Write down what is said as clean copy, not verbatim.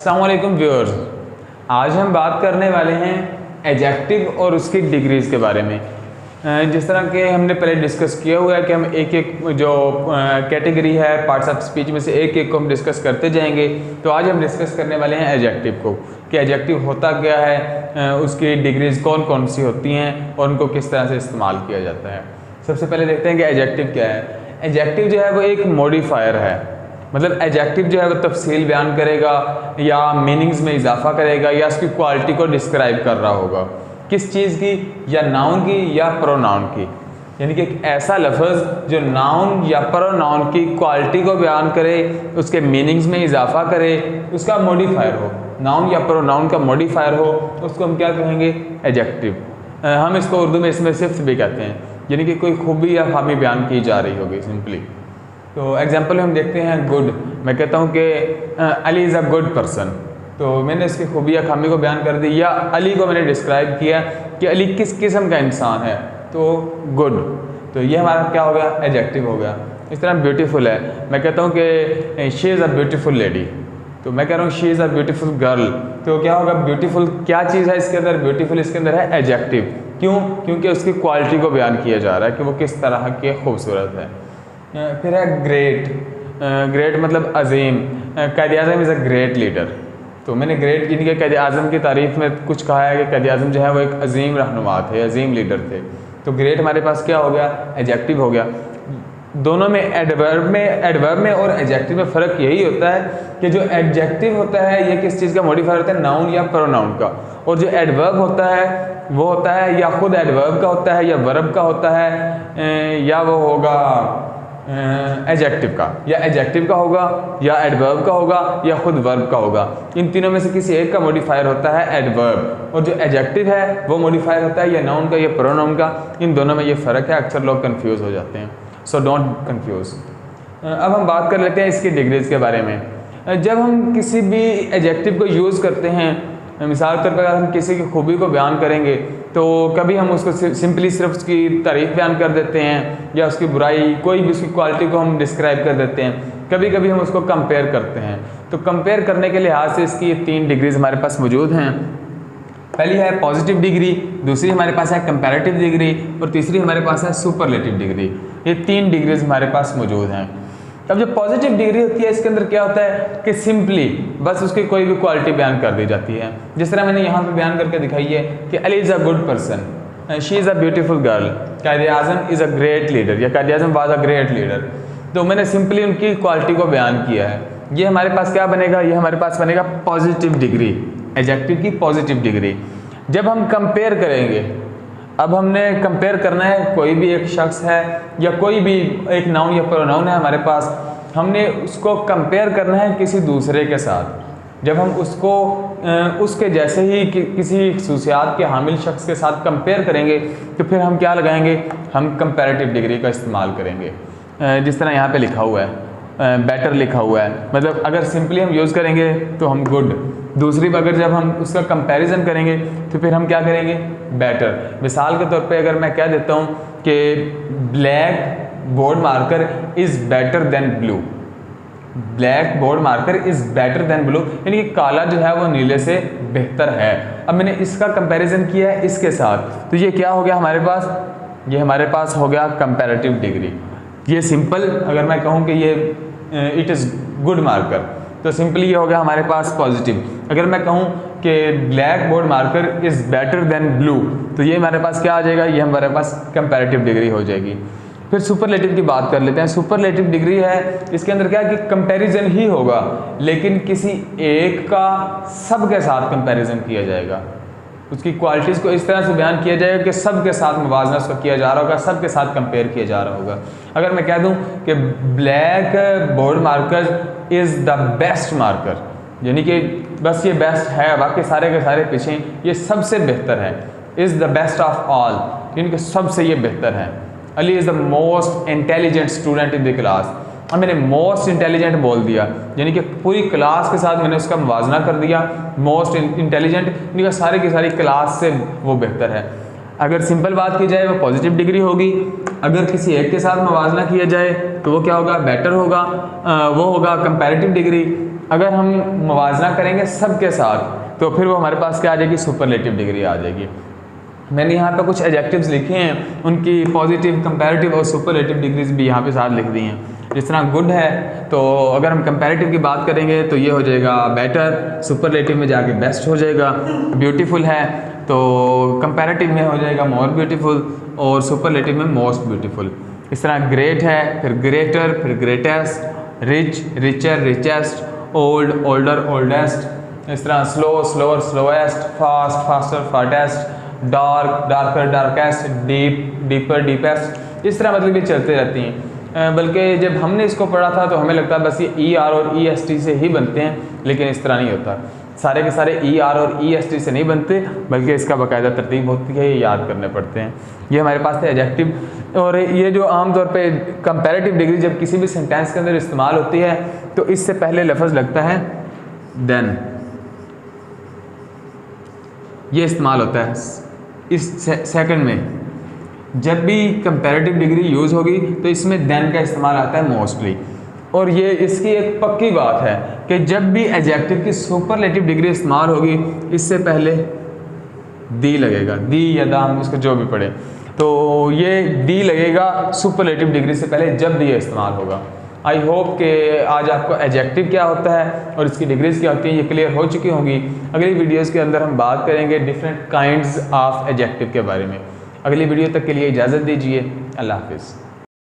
अस्सलाम वालेकुम व्यूअर्स, आज हम बात करने वाले हैं एडजेक्टिव और उसकी डिग्रीज़ के बारे में। जिस तरह के हमने पहले डिस्कस किया हुआ है कि हम एक एक जो कैटेगरी है पार्ट्स ऑफ स्पीच में से एक एक को हम डिस्कस करते जाएंगे। तो आज हम डिस्कस करने वाले हैं एडजेक्टिव को कि एडजेक्टिव होता क्या है, उसकी डिग्रीज़ कौन कौन सी होती हैं और उनको किस तरह से इस्तेमाल किया जाता है। सबसे पहले देखते हैं कि एडजेक्टिव क्या है। एडजेक्टिव जो है वो एक मॉडिफायर है, मतलब एडजेक्टिव जो है वो तफसील बयान करेगा या मीनिंग्स में इजाफा करेगा या उसकी क्वालिटी को डिस्क्राइब कर रहा होगा। किस चीज़ की? या नाउन की या प्रोनाउन की। यानी कि एक ऐसा लफ्ज़ जो नाउन या प्रोनाउन की क्वालिटी को बयान करे, उसके मीनिंग्स में इजाफा करे, उसका मॉडिफायर हो, नाउन या प्रोनाउन का मॉडिफायर हो, उसको हम क्या कहेंगे? एडजेक्टिव। हम इसको उर्दू में इसमें सिफ्त भी कहते हैं, यानी कि कोई खूबी या खामी बयान की जा रही होगी सिंपली। तो एग्जाम्पल हम देखते हैं गुड। मैं कहता हूँ कि Ali is a good person, तो मैंने इसकी खूबी या खामी को बयान कर दी, या अली को मैंने डिस्क्राइब किया कि अली किस किस्म का इंसान है, तो गुड। तो ये हमारा क्या हो गया? एडजेक्टिव हो गया। इस तरह ब्यूटीफुल है, मैं कहता हूँ कि she is a beautiful lady, तो मैं कह रहा हूँ she is a beautiful girl, तो क्या होगा? ब्यूटीफुल क्या चीज़ है इसके अंदर? ब्यूटीफुल इसके अंदर है एडजेक्टिव। क्यों? क्योंकि उसकी क्वालिटी को बयान किया जा रहा है कि वो किस तरह की खूबसूरत है। फिर है ग्रेट। ग्रेट मतलब अजीम। कायद आज़म इज़ अ ग्रेट लीडर, तो मैंने ग्रेट यानी कि कायद आज़म की तारीफ़ में कुछ कहा है कि कायद आज़म जो है वो एक अजीम रहनुमा थे, अजीम लीडर थे। तो ग्रेट हमारे पास क्या हो गया? एडजेक्टिव हो गया। दोनों में एडवर्ब में और एडजेक्टिव में फ़र्क यही होता है कि जो एडजेक्टिव होता है ये किस चीज़ का मॉडिफायर होता है? नाउन या प्रोनाउन का। और जो एडवर्ब होता है वो होता है या खुद एडवर्ब का होता है या वर्ब का होता है, या वो होगा एडजेक्टिव का, या एडजेक्टिव का होगा या एडवर्ब का होगा या खुद वर्ब का होगा। इन तीनों में से किसी एक का मॉडिफायर होता है एडवर्ब, और जो एडजेक्टिव है वो मॉडिफायर होता है या नाउन का या प्रोनाउन का। इन दोनों में ये फ़र्क है, अक्सर लोग कंफ्यूज हो जाते हैं, सो डोंट कंफ्यूज। अब हम बात कर लेते हैं इसकी डिग्रीज़ के बारे में। जब हम किसी भी एडजेक्टिव को यूज़ करते हैं, मिसाल के तौर पर अगर हम किसी की खूबी को बयान करेंगे तो कभी हम उसको सिंपली सिर्फ उसकी तारीफ़ बयान कर देते हैं या उसकी बुराई, कोई भी उसकी क्वालिटी को हम डिस्क्राइब कर देते हैं। कभी कभी हम उसको कंपेयर करते हैं। तो कंपेयर करने के लिहाज से इसकी 3 डिग्रीज़ हमारे पास मौजूद हैं। पहली है पॉजिटिव डिग्री, दूसरी हमारे पास है कंपैरेटिव डिग्री, और तीसरी हमारे पास है सुपरलेटिव डिग्री। ये 3 डिग्रीज़ हमारे पास मौजूद हैं। अब जो पॉजिटिव डिग्री होती है इसके अंदर क्या होता है कि सिंपली बस उसकी कोई भी क्वालिटी बयान कर दी जाती है। जिस तरह मैंने यहाँ पे बयान करके दिखाई है कि Ali is a good person, she is a beautiful girl, Quaid Azam is a great leader, या कायद आज़म वाज अ ग्रेट लीडर। तो मैंने सिंपली उनकी क्वालिटी को बयान किया है। ये हमारे पास क्या बनेगा? ये हमारे पास बनेगा पॉजिटिव डिग्री, एडजेक्टिव की पॉजिटिव डिग्री। जब हम कंपेयर करेंगे, अब हमने कंपेयर करना है, कोई भी एक शख्स है या कोई भी एक नाउन या प्रोनाउन है हमारे पास, हमने उसको कंपेयर करना है किसी दूसरे के साथ। जब हम उसको उसके जैसे ही किसी खसूसियात के हामिल शख्स के साथ कंपेयर करेंगे तो फिर हम क्या लगाएंगे? हम कंपैरेटिव डिग्री का इस्तेमाल करेंगे। जिस तरह यहाँ पे लिखा हुआ है, बेटर लिखा हुआ है, मतलब अगर सिंपली हम यूज़ करेंगे तो हम गुड। दूसरी अगर जब हम उसका कंपैरिजन करेंगे तो फिर हम क्या करेंगे? बेटर। मिसाल के तौर पे अगर मैं कह देता हूँ कि black board marker is better than blue, black board marker is better than blue, यानी कि काला जो है वो नीले से बेहतर है। अब मैंने इसका कंपैरिजन किया है इसके साथ, तो ये क्या हो गया हमारे पास? ये हमारे पास हो गया कंपैरेटिव डिग्री। ये सिंपल अगर मैं कहूँ कि ये इट इज़ गुड मार्कर, तो सिंपली ये हो गया हमारे पास पॉजिटिव। अगर मैं कहूँ कि black board marker is better than blue, तो ये हमारे पास क्या आ जाएगा? ये हमारे पास कंपैरेटिव डिग्री हो जाएगी। फिर सुपरलेटिव की बात कर लेते हैं। सुपरलेटिव डिग्री है, इसके अंदर क्या है कि कंपैरिजन ही होगा, लेकिन किसी एक का सब के साथ कंपैरिजन किया जाएगा। उसकी क्वालिटीज़ को इस तरह से बयान किया जाएगा कि सब के साथ मुवाजना उसका किया जा रहा होगा, सब के साथ कंपेयर किया जा रहा होगा। अगर मैं कह दूं कि black board marker is the best marker, यानी कि बस ये बेस्ट है, बाकी सारे के सारे पीछे ये सबसे बेहतर है। Is the best of all, यानी कि सबसे ये बेहतर है। Ali is the most intelligent student in the class. अब मैंने मोस्ट इंटेलिजेंट बोल दिया, यानी कि पूरी क्लास के साथ मैंने उसका मुवाजना कर दिया। मोस्ट इंटेलिजेंट यानी कि सारी की सारी क्लास से वो बेहतर है। अगर सिंपल बात की जाए वो पॉजिटिव डिग्री होगी। अगर किसी एक के साथ मुवाजना किया जाए तो वो क्या होगा? बेटर होगा, वो होगा कंपैरेटिव डिग्री। अगर हम मुवाजना करेंगे सबके साथ तो फिर वो हमारे पास क्या आ जाएगी, सुपरलेटिव डिग्री आ जाएगी। मैंने यहाँ पे कुछ एडजेक्टिव्स लिखे हैं, उनकी पॉजिटिव, कंपैरेटिव और सुपरलेटिव डिग्रीज भी यहाँ पे साथ लिख दी हैं। जिस तरह गुड है तो अगर हम कंपैरेटिव की बात करेंगे तो ये हो जाएगा बेटर, सुपरलेटिव में जाके बेस्ट हो जाएगा। ब्यूटीफुल है तो कंपैरेटिव में हो जाएगा मोर ब्यूटीफुल और सुपरलेटिव में मोस्ट ब्यूटीफुल। इस तरह ग्रेट है, फिर ग्रेटर, फिर greatest, rich, richer, richest, old, older, oldest. इस तरह slow, slower, slowest, fast, faster, fastest, dark, darker, darkest, deep, deeper, deepest. इस तरह मतलब ये चलते रहती हैं। बल्कि जब हमने इसको पढ़ा था तो हमें लगता है बस ये ई आर और ई एस टी से ही बनते हैं, लेकिन इस तरह नहीं होता। सारे के सारे ई आर और ई एस टी से नहीं बनते, बल्कि इसका बाकायदा तरतीब होती है, ये याद करने पड़ते हैं। ये हमारे पास थे एडजेक्टिव। और ये जो आमतौर पे कंपैरेटिव डिग्री जब किसी भी सेंटेंस के अंदर इस्तेमाल होती है तो इससे पहले लफ्ज़ लगता है देन, ये इस्तेमाल होता है इस सेकंड में। जब भी कंपैरेटिव डिग्री यूज़ होगी तो इसमें देन का इस्तेमाल आता है मोस्टली। और ये इसकी एक पक्की बात है कि जब भी एडजेक्टिव की सुपरलेटिव डिग्री इस्तेमाल होगी इससे पहले दी लगेगा, दी या दा, हम इसको जो भी पढ़े तो ये दी लगेगा सुपरलेटिव डिग्री से पहले जब भी ये इस्तेमाल होगा। आई होप कि आज आपको एडजेक्टिव क्या होता है और इसकी डिग्रीज क्या होती हैं ये क्लियर हो चुकी होंगी। अगली वीडियोस के अंदर हम बात करेंगे डिफरेंट काइंड्स ऑफ एडजेक्टिव के बारे में। अगली वीडियो तक के लिए इजाज़त दीजिए। अल्लाह हाफिज़।